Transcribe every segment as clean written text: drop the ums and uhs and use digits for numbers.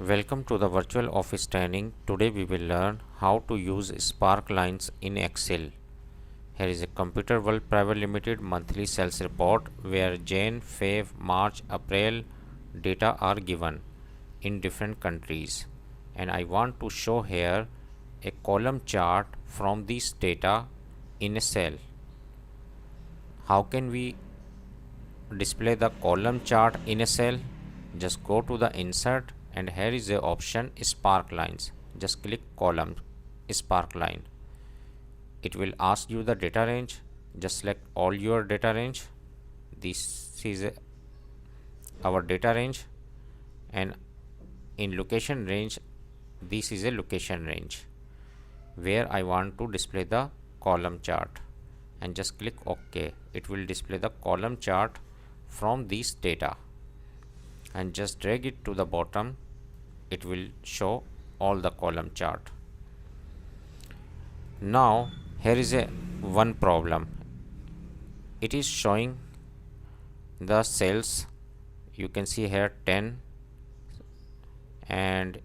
Welcome to the virtual office training. Today we will learn how to use Sparklines in Excel. Here is a Computer World Private Limited monthly sales report where Jan, Feb, March, April data are given in different countries, and I want to show here a column chart from this data in a cell. How can we display the column chart in a cell? Just go to the insert and here is the option Sparklines. Just click column Sparkline. It will ask you the data range. Just select all your data range. This is our data range, and in location range this is a location range where I want to display the column chart, and just click OK. It will display the column chart from this data, and just drag it to the bottom. It will show all the column chart. Now here is a one problem. It is showing the cells. You can see here 10, and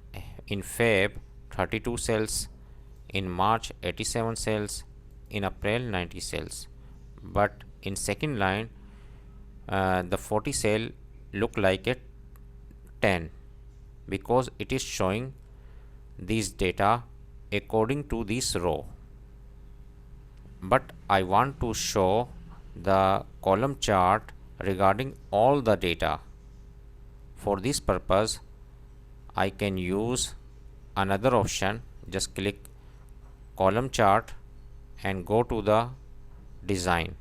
in Feb 32 cells, in March 87 cells, in April 90 cells, but in second line the 40 cell look like a 10 because it is showing these data according to this row, but I want to show the column chart regarding all the data. For this purpose I can use another option. Just click column chart and go to the design.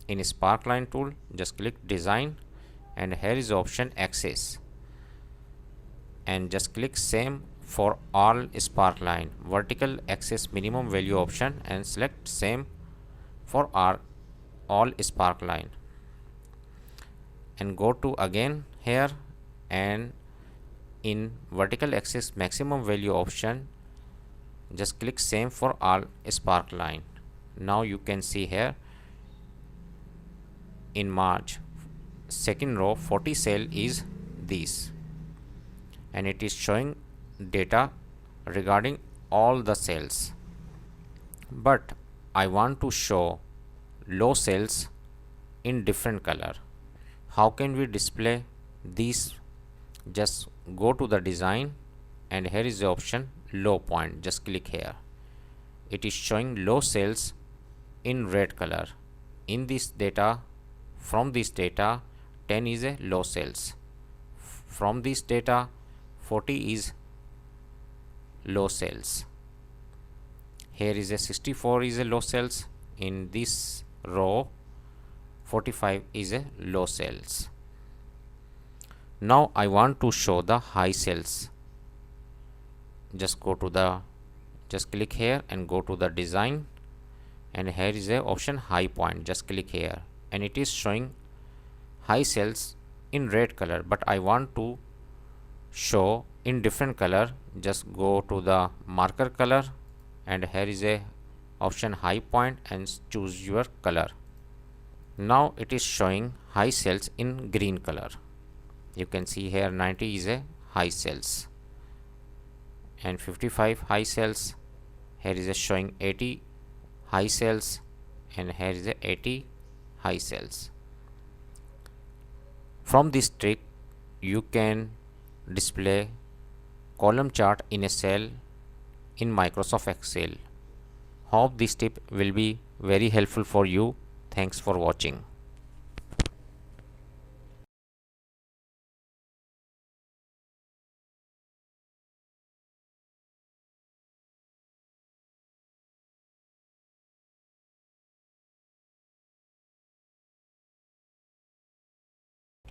In Sparkline tool, just click design, and here is option axis, and just click same for all Sparkline, vertical axis minimum value option, and select same for all Sparkline, and go to again here, and in vertical axis maximum value option just click same for all Sparkline. Now you can see here in March second row 40 cell is this, and it is showing data regarding all the cells, but I want to show low cells in different color. How can we display these? Just go to the design, and here is the option low point. Just click here. It is showing low cells in red color. In this data, from this data 10 is a low cells, from this data 40 is low cells, here is a 64 is a low cells, in this row 45 is a low cells. Now I want to show the high cells. Just go to the, just click here and go to the design, and here is a option high point. Just click here, and it is showing high cells in red color, but I want to show in different color. Just go to the marker color, and here is a option high point, and choose your color. Now it is showing high cells in green color. You can see here 90 is a high cells, and 55 high cells. Here is a showing 80 high cells, and here is a 80 high cells. From this trick you can display column chart in a cell in Microsoft Excel. Hope this tip will be very helpful for you. Thanks for watching.